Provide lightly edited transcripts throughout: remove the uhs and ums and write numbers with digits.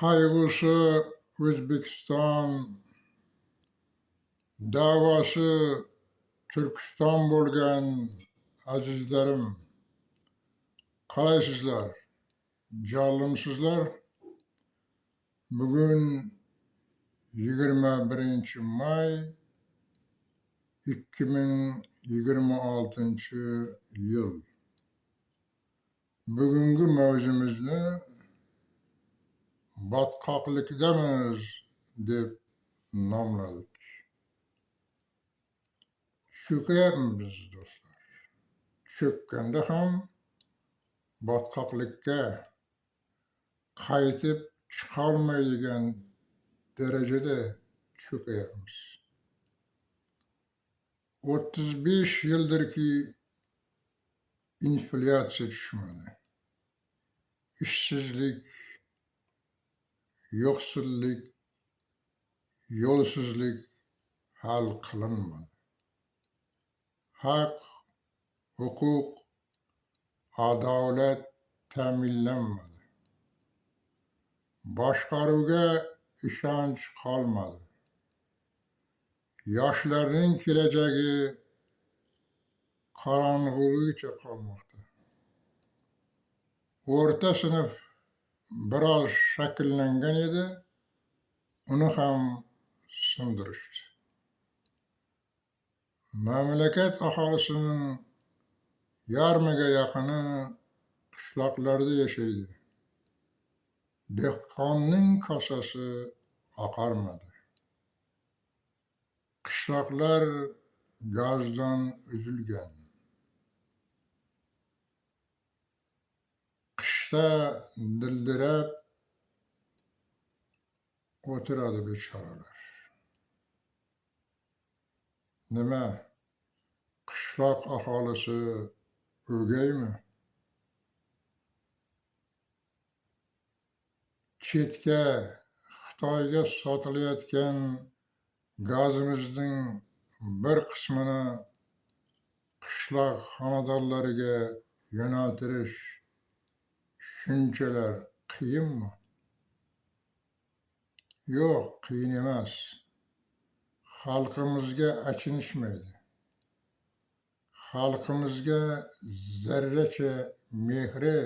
Qayg'usi O'zbekiston, davosi Turkiston bo'lgan azizlarim, qalaysizlar? Jonlimsizlar? Bugun 21-may 2026-yil. Bugungi mavzumizni botqoqlikdamiz deb nomladik. Cho'kayapmiz do'stlar. Cho'kkanda ham botqoqlikka qaytib chiqolmaydigan darajada cho'kayapmiz. 35 yildirki inflyatsiya tushmadi. İşsizlik, yo'qsillik, yo'lsizlik hal qilinmadi. Haq, huquq, adolat ta'minlanmadi. Boshqaruvga ishonch qolmadi. Yoshlarning kelajagi qorong'uligicha qolmoqda. O'rta sinf biroz shakllangan edi, uni ham sindirishdi. Mamlakat aholisining yarmiga yaqini qishloqlarda yashaydi. Dehqonning kosasi oqarmadi. Qishloqlar gazdan uzilgan. Qishda dildirab o'tiradi bechoralar. Nima? Qishloq aholisi o'gaymi? Chetga, Xitoyga sotilayotgan gazimizning bir qismini qishloq xonadonlariga yo'naltirish shunchalar qiyinmi? Yo'q, qiyin emas. Xalqimizga achinishmaydi. Xalqimizga zarracha mehri,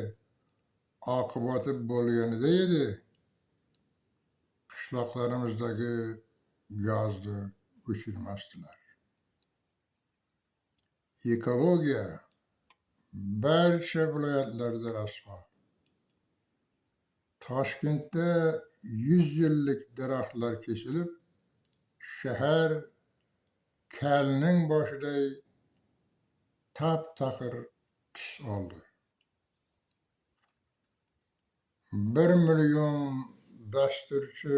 oqibati bo'lganida edi, qishloqlarimizdagi gazni o'chirmasdilar. Ekologiya barcha viloyatlarda rasvo. Toshkentda 100 yillik daraxtlar kesilib, shahar kalning boshiday tap-taqir tus oldi. 1 million dasturchi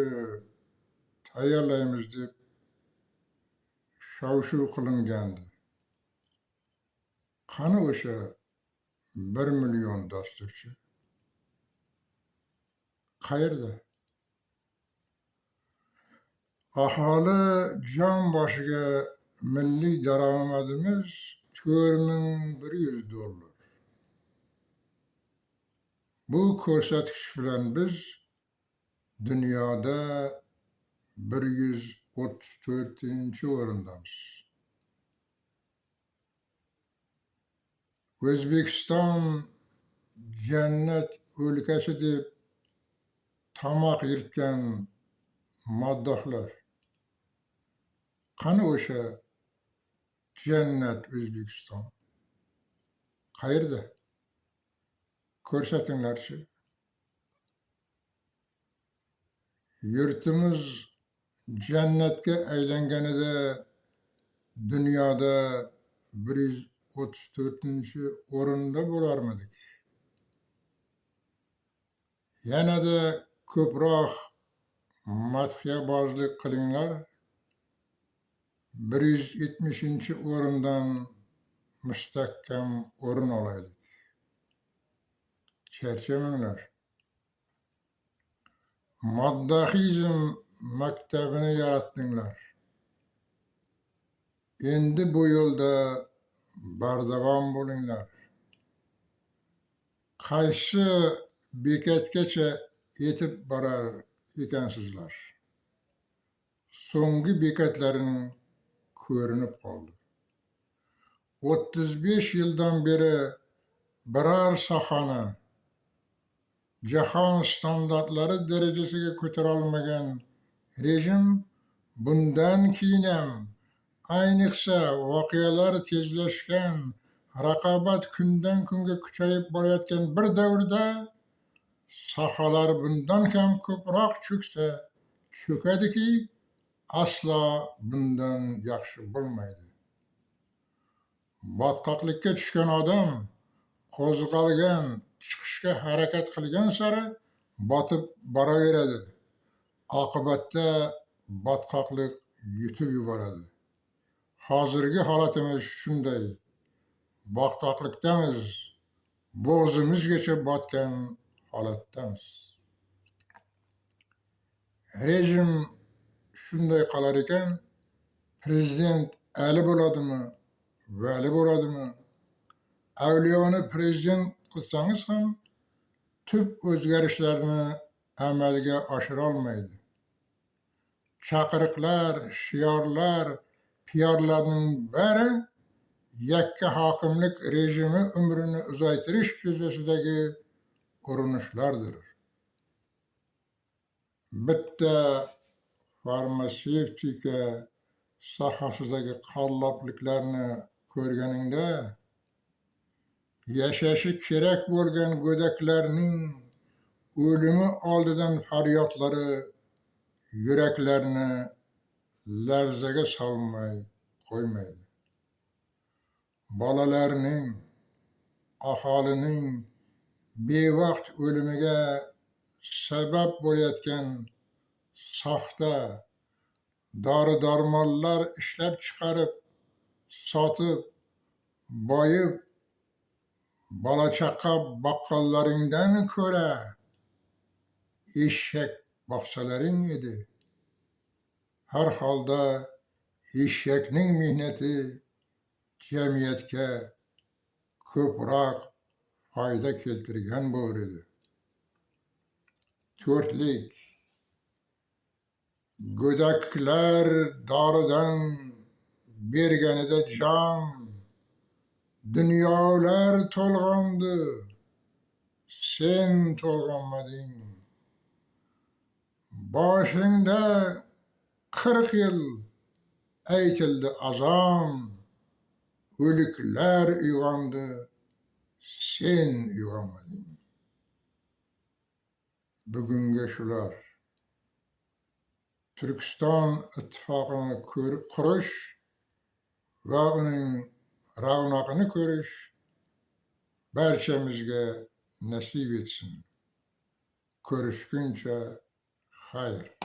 tayyorlaymiz deb shov-shuv qilingandi. Qani o'sha 1 million dasturchi? Qayerda? Aholi jon boshiga milliy daromadimiz $4100. Bu ko'rsatkich bilan biz dunyoda 134-o'rindamiz. O'zbekiston jannat o'lkasi deb tomoq yirtgan moddohlar. Qani o'sha jannat O'zbekiston? Qayerda? Ko'rsatinglarchi. Yurtimiz jannatga aylanganida dunyoda 134-o'rinda bo'larmidik. Yanada ko'proq madhiyabozlik qilinglar. 170-o'rindan mustahkam o'rin olaylik. Charchamanglar. Moddaxizm maktabini yaratdinglar. Endi bu yo'lda bardavom bo'linglar. Qaysi bekatgacha yetib borar ekansizlar. So'nggi bekatlaring ko'rinib qoldi. 35 yildan beri biror sohani jahon standartlari darajasiga ko'tara olmagan rejim bundan keyin ham, ayniqsa voqealar tezlashgan, raqobat kundan kunga kuchayib borayotgan bir davrda sohalar bundan ham ko'proq cho'ksa cho'kadiki, aslo bundan yaxshi bo'lmaydi. Botqoqlikka tushgan odam qo'zg'algan, chiqishga harakat qilgan sari botib boraveradi. Oqibatda botqoqlik yutib yuboradi. Hozirgi holatimiz shunday. Botqoqlikdamiz, bo'g'zimizgacha botgan holatdamiz. Rejim shunday qolar ekan, prezident Ali bo'ladimi, Vali bo'ladimi? Avliyoni prezident qilsangiz ham tub o'zgarishlarni amalga oshira olmaydi. Chaqiriqlar, shiorlar, piyorlarning bari yakka hokimlik rejimi umrini uzaytirish yuzasidagi urinishlardir. Bitta farmatsevtika sohasidagi qallobliklarni ko'rganingda, yashashi kerak bo'lgan go'daklarning o'limi oldidan faryodlari yuraklarni larzaga solmay qo'ymaydi. Bolalarning, aholining bevaqt o'limiga sabab bo'layotgan soxta dori-darmonlar ishlab chiqarib, sotib, boyib, bola-chaqa boqqanlaringdan ko'ra eshak boqsalaring edi. Har holda eshakning mehnati jamiyatga ko'proq foyda keltirgan bo'lar edi. To'rtlik, go'daklar doridan berganida jon, dunyolar to'lg'ondi, sen to'lg'onmading. Boshingda 40 yil aytildi azon, o'liklar uyg'ondi, sen uyg'onmading. Bugunga shular. Turkiston ittifoqini qurish va uning ravnaqini ko'rish barchamizga nasib etsin. Ko'rishguncha xayr.